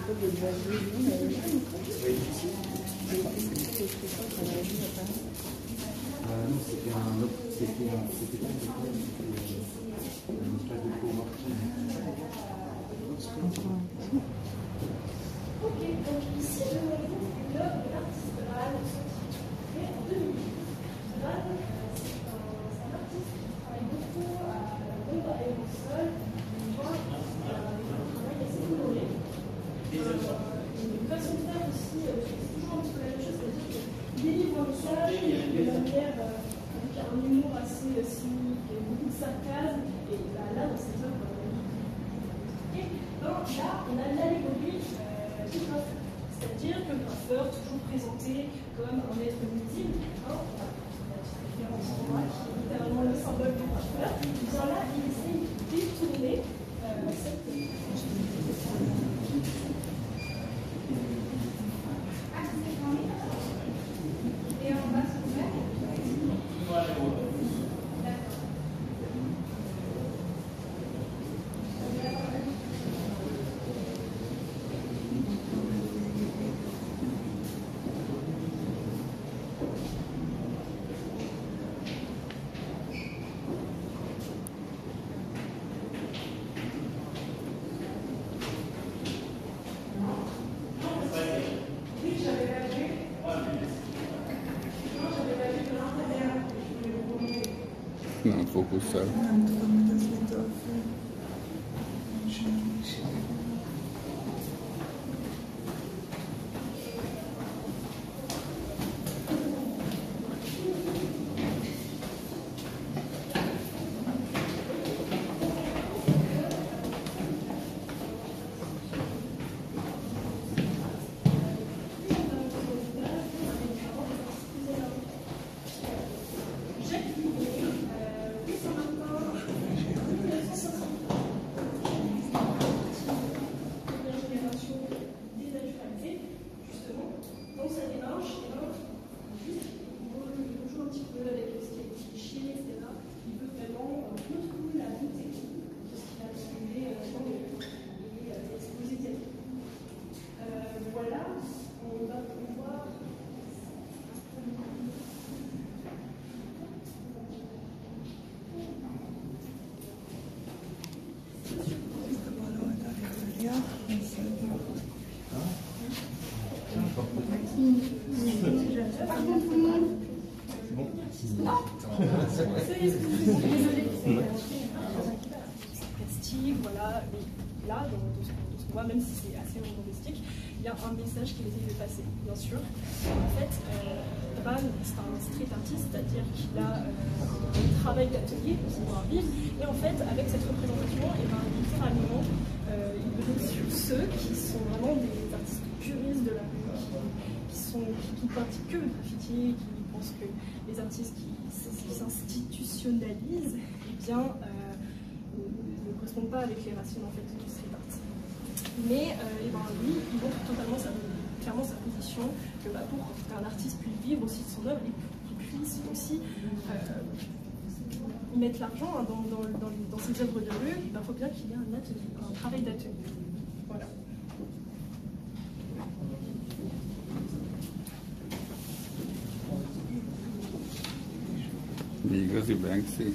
Non, c'était un autre, c'était pas une école, c'était une espèce de coworking. Ok, donc ici je vous montre l'œuvre de l'artiste Rad, qui est en 2008. Rad, c'est un artiste qui travaille beaucoup à la bombe à aérosol, on voit un travail assez coloré. Une façon de faire aussi, c'est toujours un petit peu la même chose, c'est-à-dire qu'il délivre un message de manière avec un humour assez cynique, beaucoup de sarcasme, et là dans cette œuvre, là on a l'allégorie du graffeur, c'est-à-dire que le graffeur, toujours présenté comme un être multiple, on a la petite référence en moi qui est littéralement le symbole du graffeur, bien là il essaye de détourner cette et en bas c'est ouvert. Non, trop seul. Voilà, mais là, dans ce qu'on voit, même si c'est assez humoristique, il y a un message qu'il essaie de passer, bien sûr. En fait, Van, c'est un street artist, c'est-à-dire qu'il a un travail d'atelier pour pouvoir vivre, et en fait, avec cette représentation, littéralement, il brille sur ceux qui sont vraiment des artistes puristes de la rue, qui ne pratiquent que le graffiti, qui pensent que les artistes qui s'institutionnalisent, eh bien, ne correspondent pas avec les racines en fait du street art. Mais lui, il montre totalement clairement sa position que pour qu'un artiste puisse vivre aussi de son œuvre et qu'il puisse aussi y mettre l'argent dans ses œuvres de rue, il faut bien qu'il y ait un atelier, un travail d'atelier. Voilà. Diga si Banksy.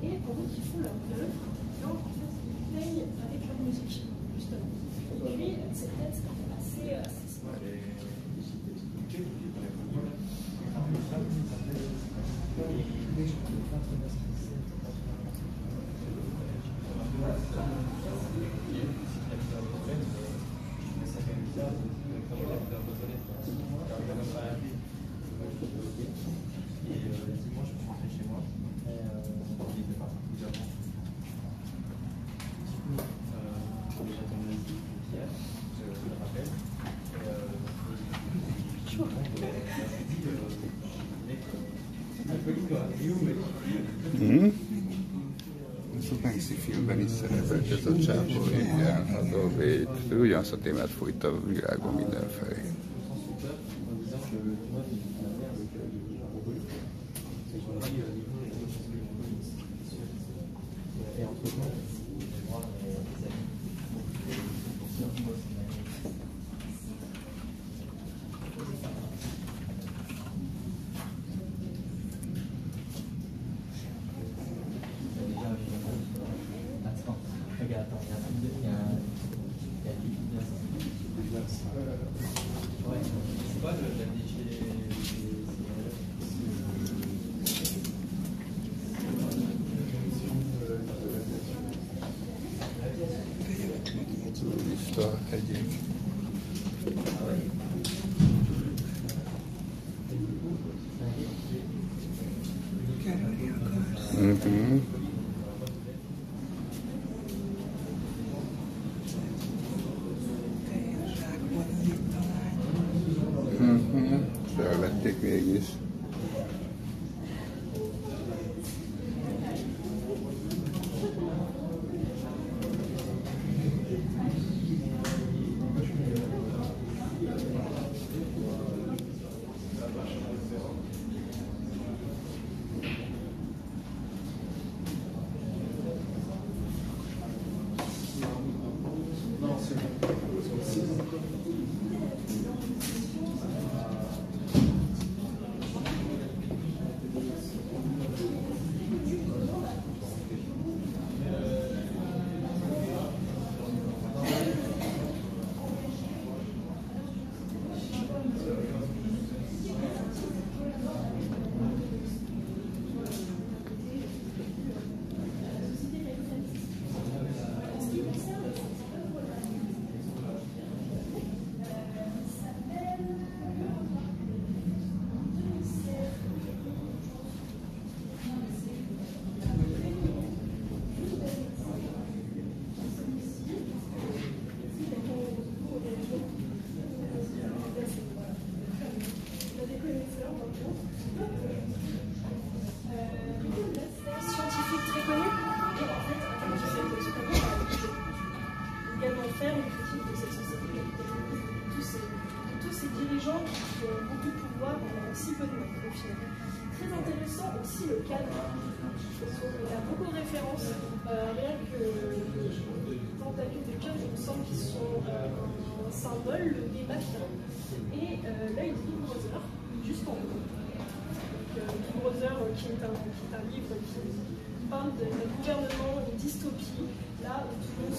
Et pendant qu'ils font leur œuvre, en fait, ils peignent avec leur musique, justement. Et puis, c'est peut-être assez Banksy filmben is szerepelt ez a csávó, igen, a dolgét. Ugyanazt a témát fújta a világon mindenfelé. Egyik. Felvették mégis. Très intéressant aussi le cadre. Il y a beaucoup de références, rien que tentatives de cadre, il me semble qu'ils sont un symbole, le débat. Et là, il dit Big Brother, juste en haut. Big Brother, qui est un livre qui parle d'un gouvernement, une dystopie, là où tout le monde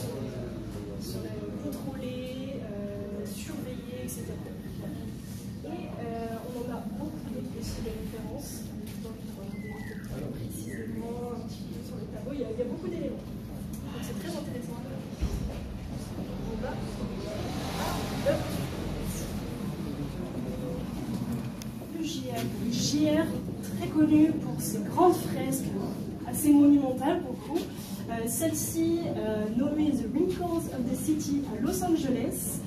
serait contrôlé, surveillé, etc. Et on en a beaucoup d'autres aussi de références, donc il faut regarder précisément un petit peu sur le tableau, il y a beaucoup d'éléments. Donc c'est très intéressant. On va à l'œuvre. Le JR, très connu pour ses grandes fresques, assez monumentales pour le coup. Celle-ci, nommée The Wrinkles of the City à Los Angeles,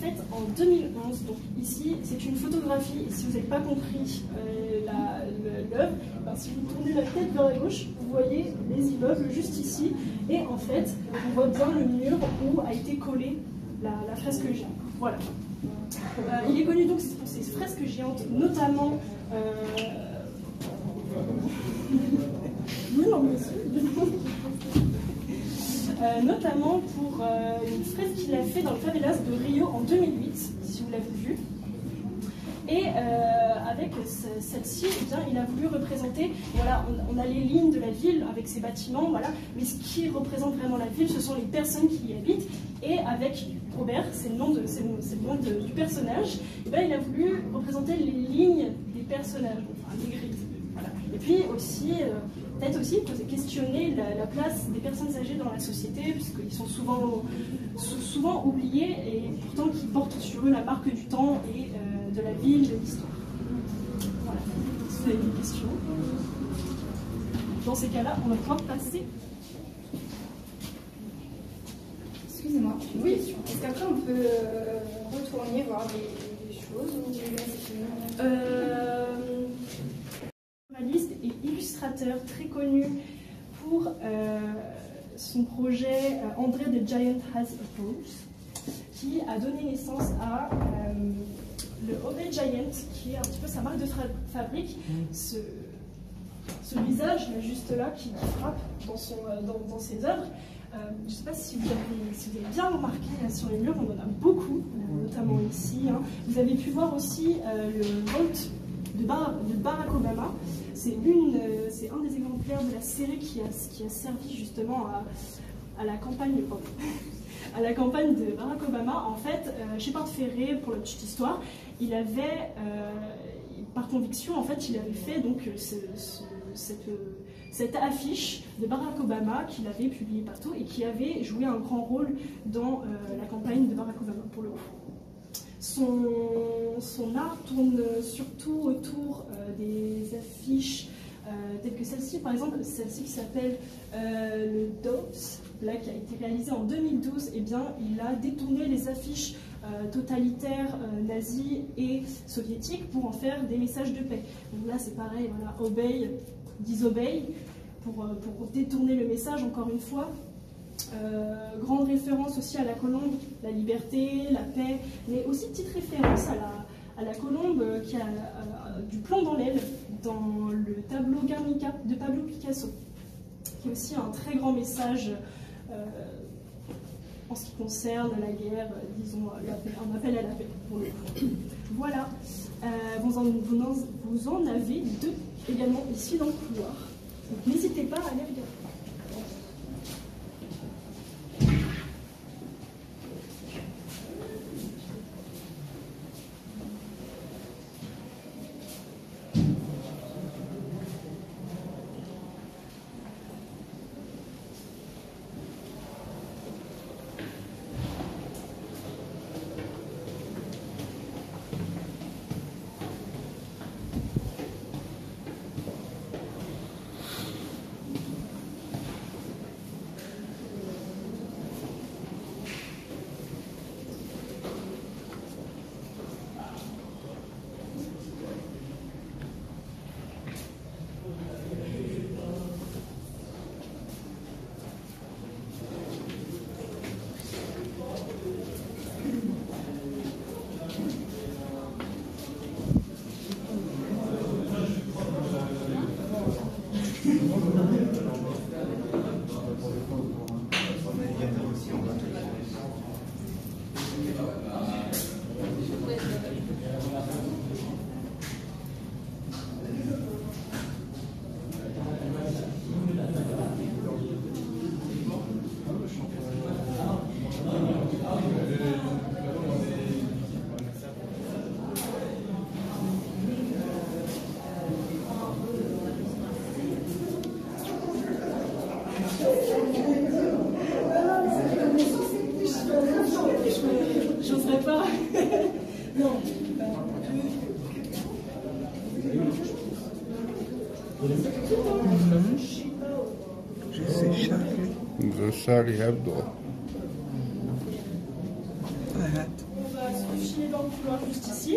faite en 2011. Donc ici, c'est une photographie. Et si vous n'avez pas compris l'œuvre, si vous tournez la tête vers la gauche, vous voyez les immeubles juste ici. Et en fait, on voit bien le mur où a été collée la fresque géante. Voilà. Il est connu donc pour ses fresques géantes, notamment... Oui, non, monsieur. notamment pour une fresque qu'il a fait dans le favelas de Rio en 2008, si vous l'avez vu. Et avec celle-ci, eh bien, il a voulu représenter, voilà, on a les lignes de la ville avec ses bâtiments, voilà, mais ce qui représente vraiment la ville, ce sont les personnes qui y habitent. Et avec Robert, c'est le nom, du personnage, eh bien, il a voulu représenter les lignes des personnages, enfin des grilles. Voilà. Et puis aussi, peut-être aussi questionner la place des personnes âgées dans la société, puisqu'ils sont souvent oubliés et pourtant qui portent sur eux la marque du temps et de la ville, de l'histoire. Voilà. Si vous avez des questions, dans ces cas-là, on va pouvoir passer. Excusez-moi, oui. Est-ce qu'après on peut retourner voir des choses ou journaliste et illustrateur très connu pour son projet André the Giant Has a Pulse, qui a donné naissance à le Obey Giant, qui est un petit peu sa marque de fabrique, ce visage là, juste là qui frappe dans ses œuvres. Je ne sais pas si vous avez bien remarqué là, sur les murs, on en a beaucoup, notamment ici. Hein. Vous avez pu voir aussi le Vault de Barack Obama. C'est un des exemplaires de la série qui a servi justement à la campagne. À la campagne de Barack Obama. En fait, Shepard Fairey, pour la petite histoire, il avait, par conviction, en fait, il avait fait donc cette affiche de Barack Obama qu'il avait publiée partout et qui avait joué un grand rôle dans la campagne de Barack Obama, pour le coup. Son art tourne surtout autour des affiches telles que celle-ci, par exemple, celle-ci qui s'appelle le Doves, là, qui a été réalisé en 2012, eh bien, il a détourné les affiches totalitaires nazies et soviétiques pour en faire des messages de paix. Donc là, c'est pareil, voilà, obey, disobey, pour détourner le message, encore une fois. Grande référence aussi à la colombe, la liberté, la paix, mais aussi petite référence à la colombe qui a du plomb dans l'aile dans le tableau Guernica de Pablo Picasso, qui est aussi un très grand message en ce qui concerne la guerre, disons, un appel à la paix, pour le coup. Voilà, vous en avez deux également ici dans le couloir, donc n'hésitez pas à aller regarder. J'oserais pas. Non. Je sais Charlie. Charlie Hebdo. On va se filer dans le couloir juste ici.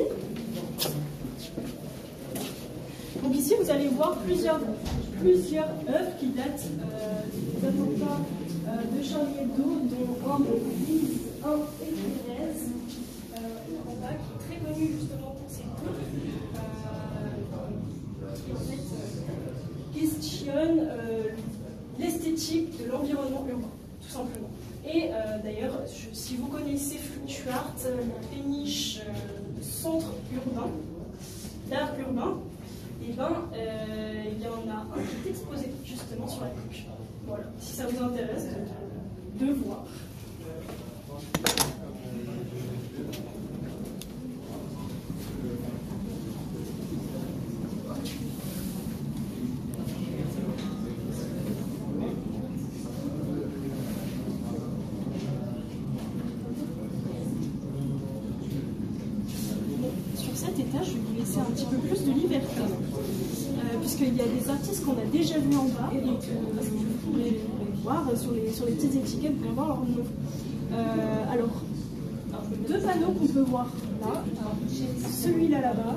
Donc ici, vous allez voir plusieurs œuvres qui datent des attentats de Charlie Hebdo, dont un de Lise 1 et 13, en bas, qui est très connu justement pour ses cours, qui en fait questionne l'esthétique critique de l'environnement urbain, tout simplement. Et d'ailleurs, si vous connaissez Fluctuart, la péniche centre urbain, d'art urbain, et ben, il y en a un qui est exposé justement sur la coque. Voilà, si ça vous intéresse de voir. Je vais vous laisser un petit peu plus de liberté, puisqu'il y a des artistes qu'on a déjà vus en bas et que vous pourrez voir sur les petites étiquettes, vous pouvez voir leur nom. Alors, deux panneaux qu'on peut voir là, celui-là là-bas,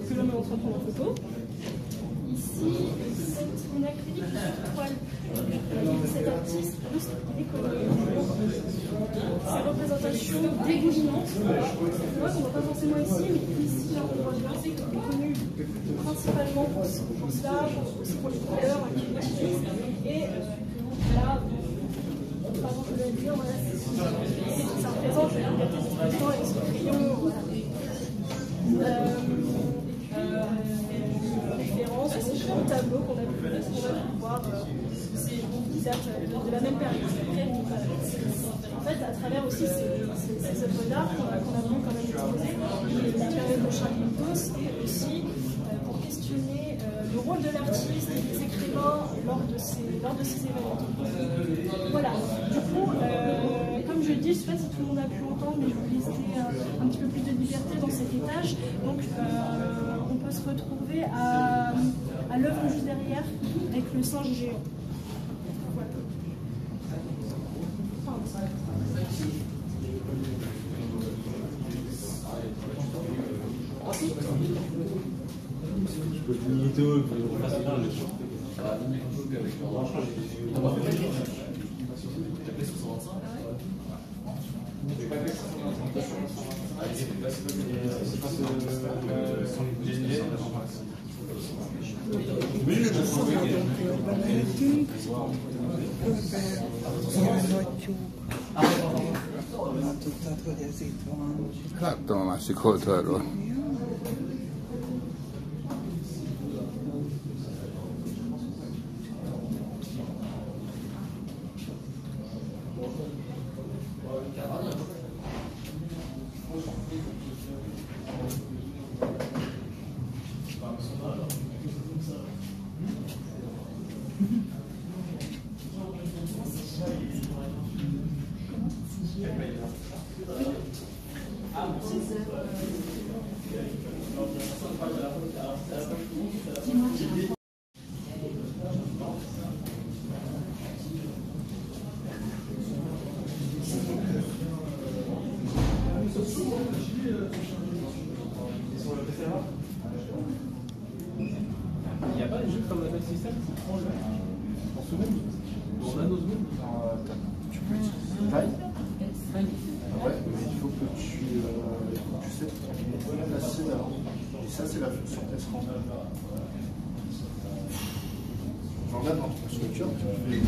que l'homme est en train de prendre en photo. Ici, c'est une acrylique sur toile. Cet artiste, il est connu. Ces représentations dégoulinantes, moi on ne voit pas forcément ici, mais ici on voit bien qu'il est connu principalement pour cela, aussi pour les couleurs qu'il utilise. Et là, par exemple, je vais le dire, voilà, ça représente la liberté d'expression avec son crayon. Voilà. Référence au tableau qu'on a pu voir, qui datent de la même période. En fait, à travers aussi ces œuvres d'art qu'on a voulu quand même exposer, la période de Charles Mintos, et aussi pour questionner le rôle de l'artiste et des écrivains lors de ces événements. Voilà. Du coup, comme je le dis, je ne sais pas si tout le monde a pu entendre, mais je vous laisser un petit peu plus de liberté dans cet étage. Donc, on peut se retrouver à l'œuvre juste derrière avec le singe géant. Voilà. Je peux finir tout. Láttam a másik oldalról. Il n'y a pas des jeux comme la système qui prend en seconde, en nanoseconde. Tu peux utiliser taille. Ouais, mais il faut que tu sais placer là. Et ça, c'est la fonction S-Rand. Genre là, dans ton structure, tu fais.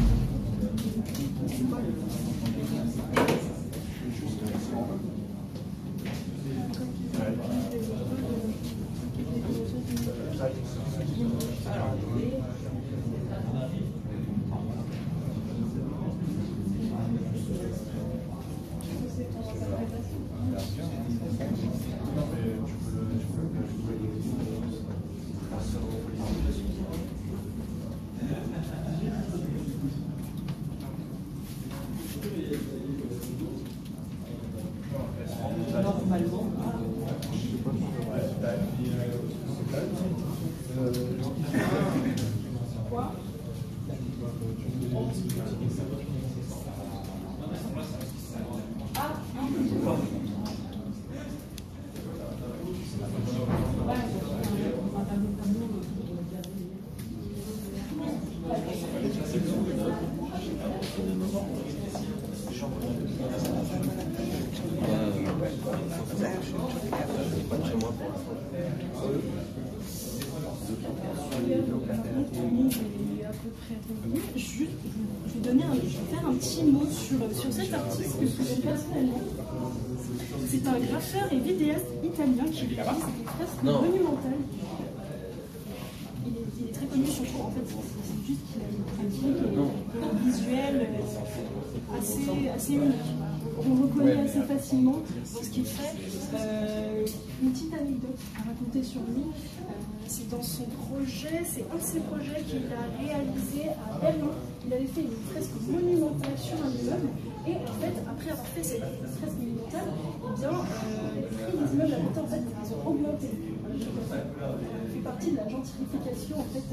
à peu près revenu. Je vais faire un petit mot sur cet artiste que je connais personnellement. C'est un graffeur et vidéaste italien qui réalise des fresques monumentales. Il est très connu surtout, en fait, c'est juste qu'il a une pratique visuelle assez unique. On le reconnaît assez facilement dans ce qu'il fait. Une petite anecdote à raconter sur lui, c'est dans son projet, c'est un de ses projets qu'il a réalisé à Berlin. Il avait fait une fresque monumentale sur un immeuble, et en fait, après avoir fait cette fresque monumentale, eh bien, les prix des immeubles à côté, en fait, ils ont augmenté. Ça fait partie de la gentrification en fait,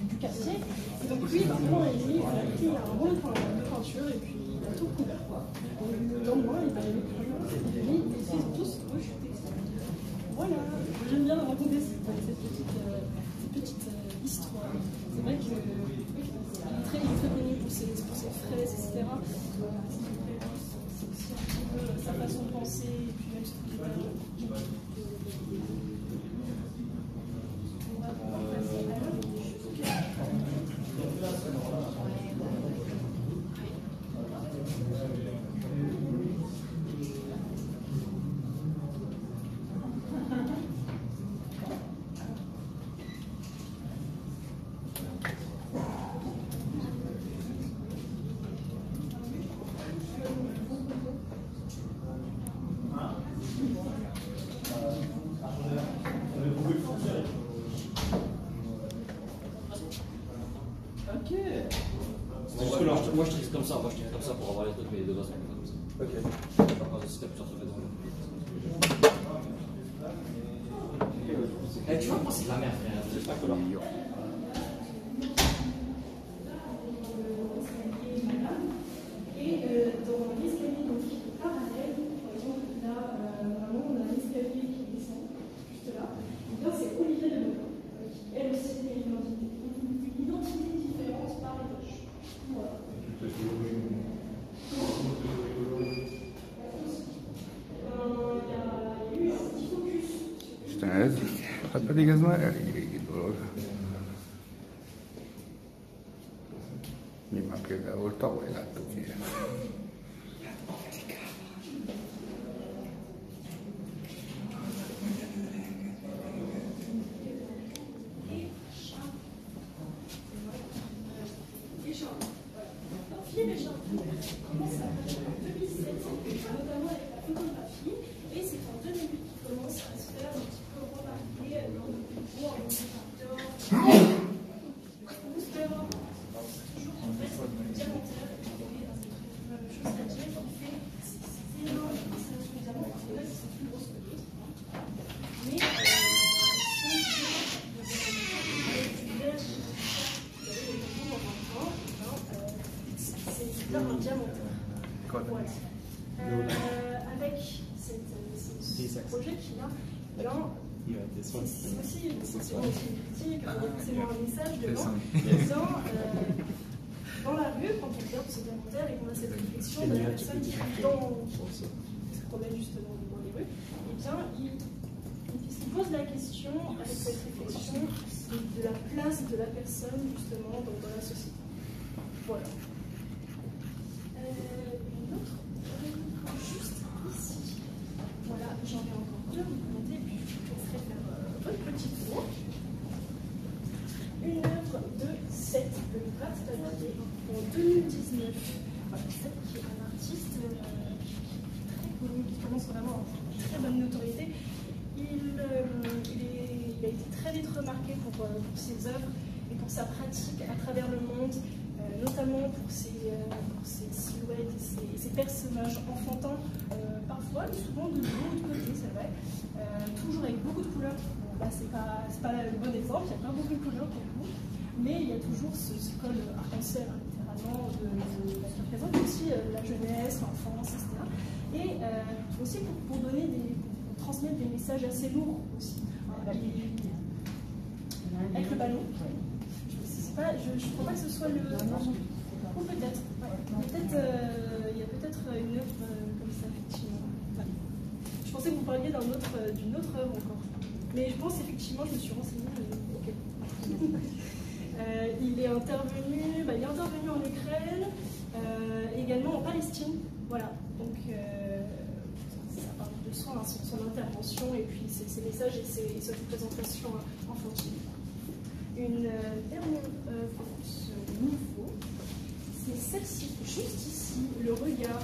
du quartier. Et donc lui, maintenant, il a pris un rôle de peinture et puis il a tout couvert. Le lendemain, il va aller plus loin, ils ont tous rechuté. Voilà, j'aime bien raconter cette petite histoire. C'est vrai qu'il est très connu pour ses fraises, etc. C'est aussi un petit peu sa façon de penser et puis même son Moi je triche comme ça, pour avoir les trucs, mais les deux doigts sont comme ça. Ok. Si t'as plusieurs trucs dedans. Tu vois, moi c'est de la merde, frère. C'est pas que là. Et dans l'escalier parallèle, par exemple, là, vraiment, on a un escalier qui descend, juste là. Et bien, c'est Olivier de Meudon, qui elle aussi a une identité différente par étage. Voilà. Isten ez? Hát pedig ez már elég régi dolog. Mi már például tavaly láttuk ilyen. Avec ce projet qu'il a, c'est aussi une critique, c'est un message devant, disant dans la rue, quand on regarde ce documentaire et qu'on a cette réflexion de la personne qui est dans ce problème justement dans les rues, eh bien, il pose la question avec cette réflexion de la place de la personne justement dans la société. Voilà. Une autre, juste ici. Voilà, j'en ai encore deux à vous présenter, puis je vous laisserai faire votre petit tour. Une œuvre de Seth de Brattabadi en 2019. Voilà, Seth qui est un artiste très connu, qui commence vraiment en très bonne notoriété. Il a été très vite remarqué pour ses œuvres et pour sa pratique à travers le monde, notamment pour ses silhouettes et ses personnages enfantins, parfois, souvent de dos ou de côté, c'est vrai, toujours avec beaucoup de couleurs. Là, c'est pas le bon exemple, il n'y a pas beaucoup de couleurs pour vous, mais il y a toujours ce col arc-en-ciel, littéralement, qui représente aussi la jeunesse, l'enfance, etc. Et aussi pour donner transmettre des messages assez lourds aussi. Avec le ballon. Je ne crois pas que ce soit le... Ou peut-être. Il y a peut-être une œuvre comme ça, effectivement. Ouais. Je pensais que vous parliez d'une autre œuvre encore. Mais je pense effectivement, je me suis renseignée. Okay. il est intervenu en Ukraine, également en Palestine. Voilà, donc ça parle de soi, hein, son intervention et puis ses messages et ses représentations enfantines. Une dernière œuvre de ce niveau, c'est celle-ci, juste ici, le regard.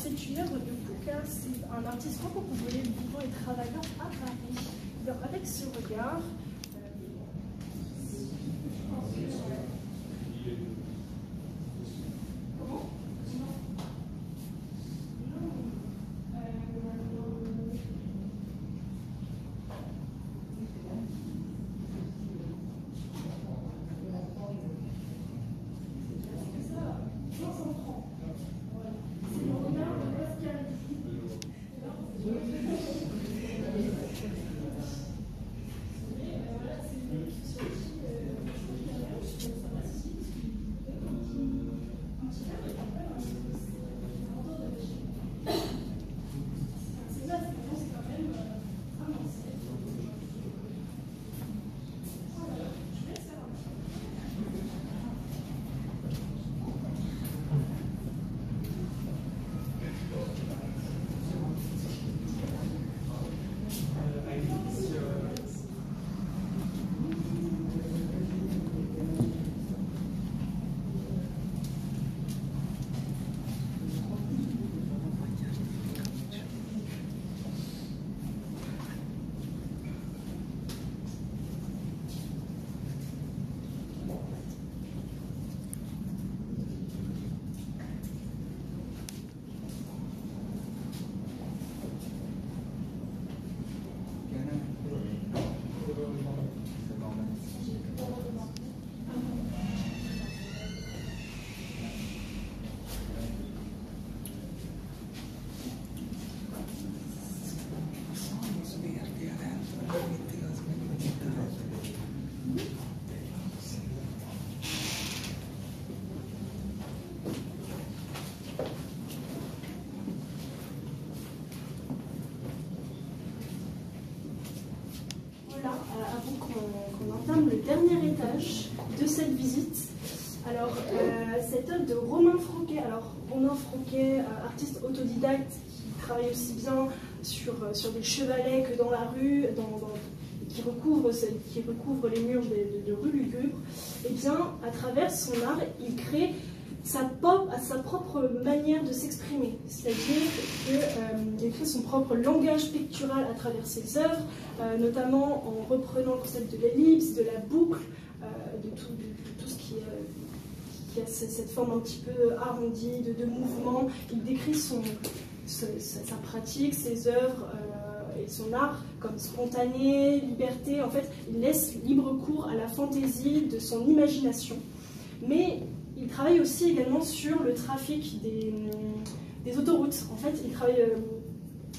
C'est une œuvre de Kouka, c'est un artiste franco-congolais vivant et travaillant à Paris. Alors, avec ce regard, avant qu'on entame le dernier étage de cette visite. Alors, cette œuvre de Romain Froquet, artiste autodidacte qui travaille aussi bien sur des chevalets que dans la rue, qui recouvre les murs de rue Lugubre, et bien, à travers son art, il crée sa propre manière de s'exprimer, c'est-à-dire qu'il crée son propre langage pictural à travers ses œuvres, notamment en reprenant le concept de l'ellipse, de la boucle, de tout ce qui a cette forme un petit peu arrondie de mouvement. Il décrit sa pratique, ses œuvres et son art comme spontané, liberté. En fait, il laisse libre cours à la fantaisie de son imagination. Mais il travaille aussi également sur le trafic des autoroutes. En fait, il travaille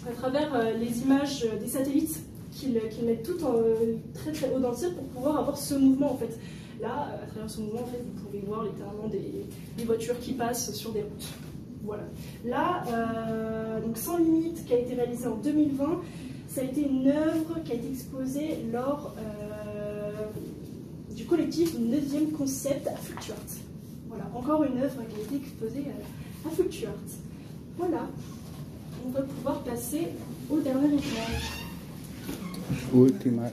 à travers les images des satellites qu'il met tout très très haut dans le ciel pour pouvoir avoir ce mouvement. En fait, là, à travers ce mouvement, en fait, vous pouvez voir littéralement des voitures qui passent sur des routes. Voilà. Là, donc Sans Limite, qui a été réalisé en 2020, ça a été une œuvre qui a été exposée lors du collectif 9e Concept à Fluctuart. Voilà, encore une œuvre qui a été exposée à Fluctuart. Voilà, on va pouvoir passer au dernier étage. Ultima.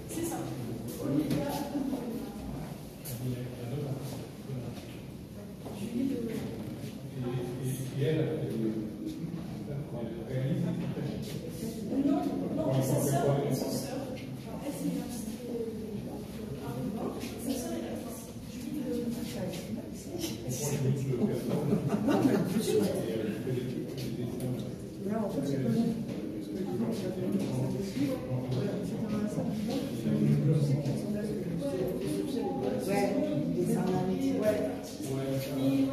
C'est ça. Non, sa sœur. Elle, c'est une artiste sa sœur est l'actrice. Julie de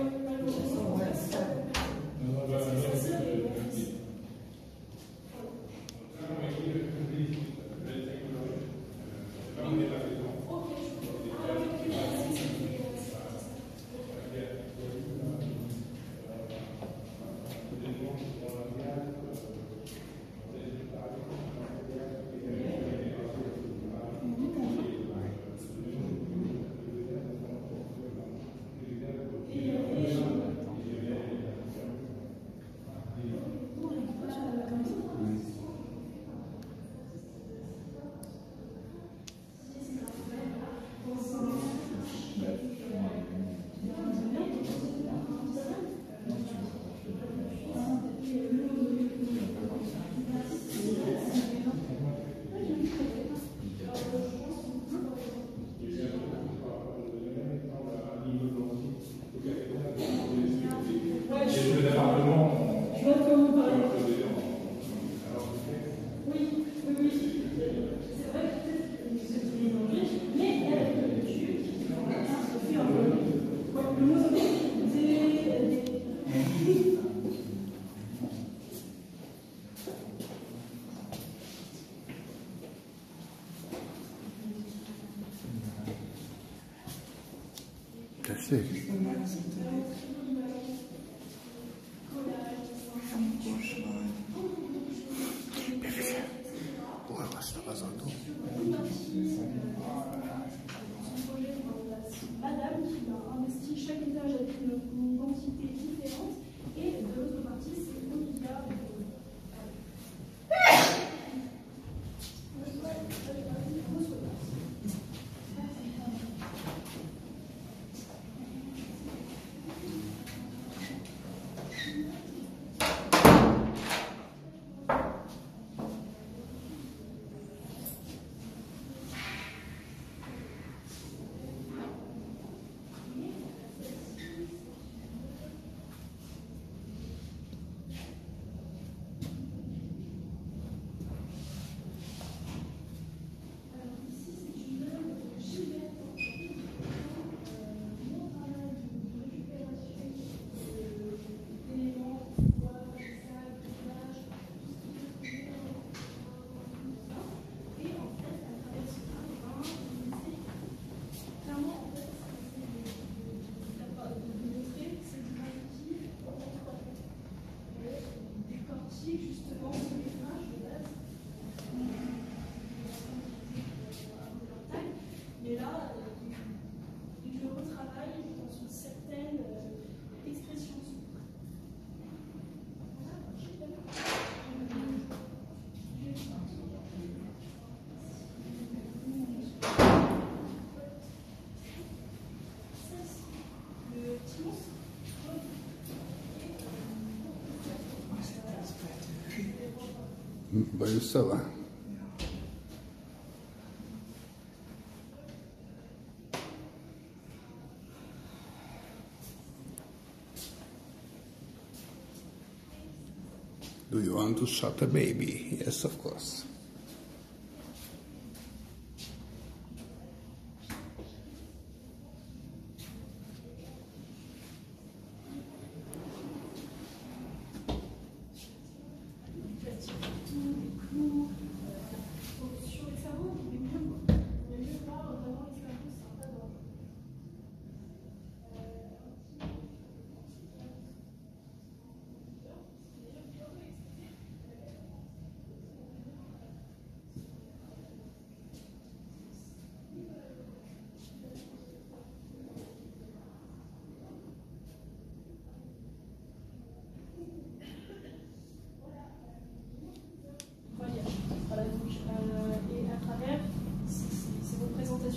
Sì. Madame qui a investi chaque étage avec une identité différente et de l'autre partie c'est Olivia. Et là, je retravaille dans une certaine expression. Bah, ça va. Do you want to shot a baby? Yes, of course.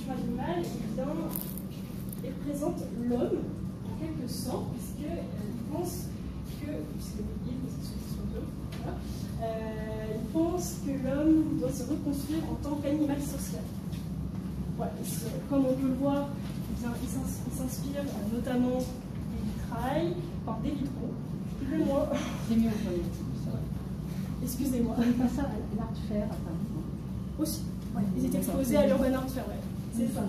Animal, elle représente l'homme en quelque sorte, puisqu'elle pense que, il pense que l'homme doit se reconstruire en tant qu'animal social. Voilà, comme on peut le voir, eh bien, il s'inspire notamment des vitrails, enfin des vitraux. Excusez-moi. C'est mieux en politique. Excusez-moi. On pas ça à l'art fer à Paris. Aussi. Ouais, ils étaient exposés à l'Urban Art Fair, ouais. C'est ça.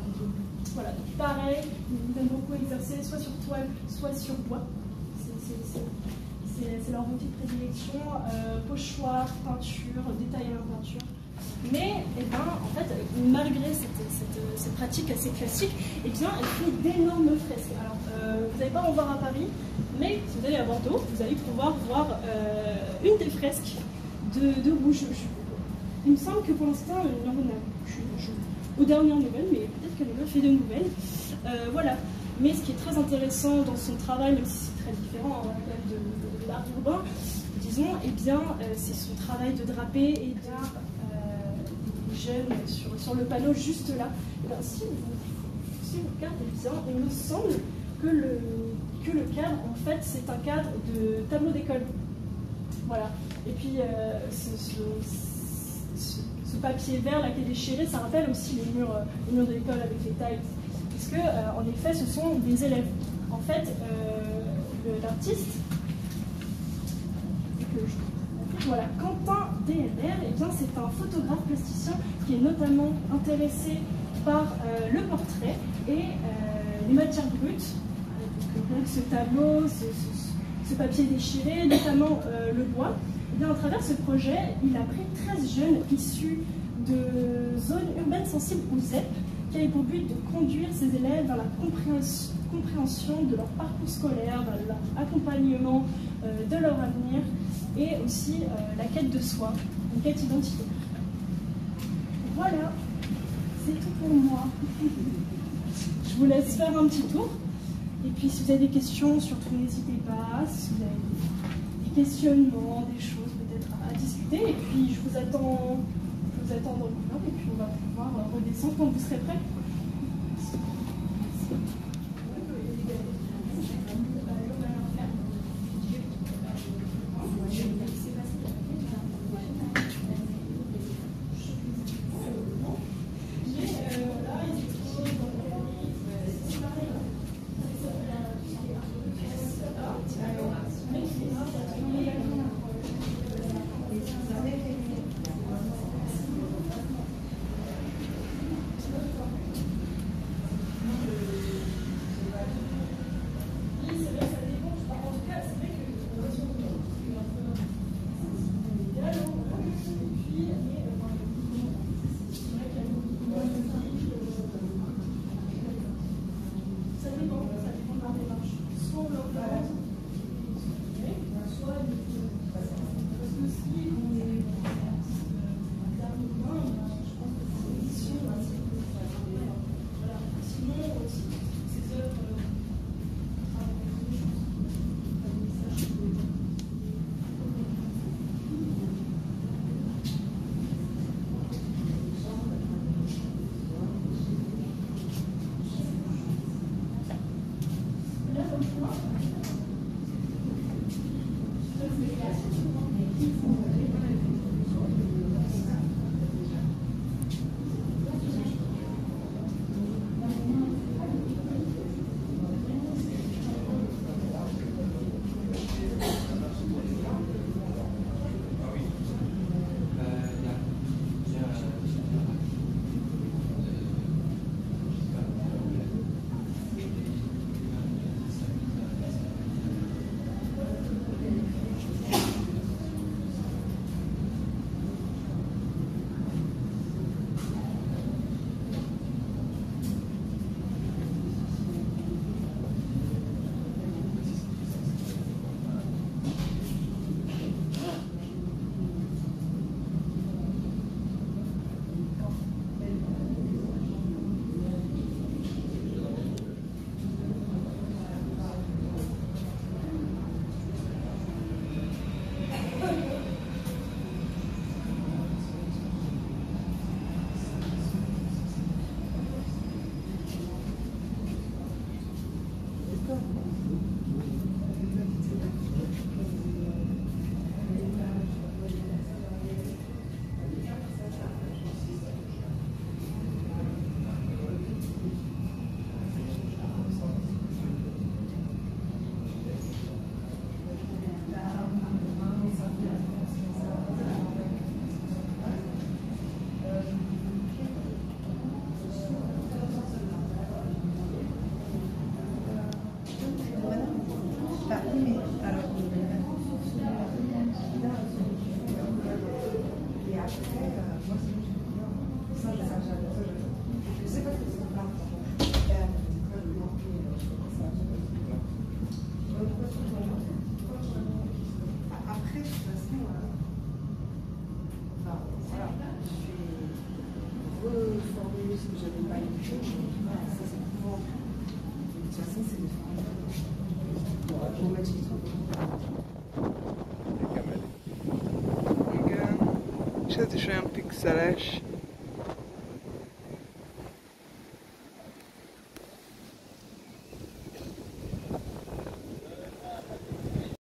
Voilà, donc pareil, ils aiment beaucoup exercer soit sur toile, soit sur bois. C'est leur outil de prédilection, pochoir, peinture, détail à la peinture. Mais, eh ben, en fait, malgré cette pratique assez classique, eh bien, elle fait d'énormes fresques. Alors, vous n'allez pas en voir à Paris, mais si vous allez à Bordeaux, vous allez pouvoir voir une des fresques de Rouge. Il me semble que pour l'instant, il y en a aux dernières nouvelles, mais peut-être qu'elle a fait de nouvelles. Voilà. Mais ce qui est très intéressant dans son travail, même si c'est très différent de l'art urbain, disons, eh bien, c'est son travail de drapé et d'art jeunes sur le panneau juste là. Et bien, si vous regardez bien, il me semble que le cadre, en fait, c'est un cadre de tableau d'école. Voilà. Et puis, ce papier vert là qui est déchiré, ça rappelle aussi les murs de l'école avec les tailles. Parce que, en effet, ce sont des élèves. En fait, l'artiste, voilà, Quentin DLR, eh bien, c'est un photographe plasticien qui est notamment intéressé par le portrait et les matières brutes. Donc, ce tableau, ce papier déchiré, notamment le bois. Et bien, à travers ce projet, il a pris 13 jeunes issus de zones urbaines sensibles ou ZEP qui a pour but de conduire ces élèves vers la compréhension de leur parcours scolaire, vers leur accompagnement de leur avenir et aussi la quête de soi, une quête identitaire. Voilà, c'est tout pour moi. Je vous laisse faire un petit tour. Et puis si vous avez des questions, surtout n'hésitez pas. Si vous avez des questionnements, des choses peut-être à discuter. Et puis je vous attends dans le coin et puis on va pouvoir redescendre quand vous serez prêts. És ez is olyan pixeles.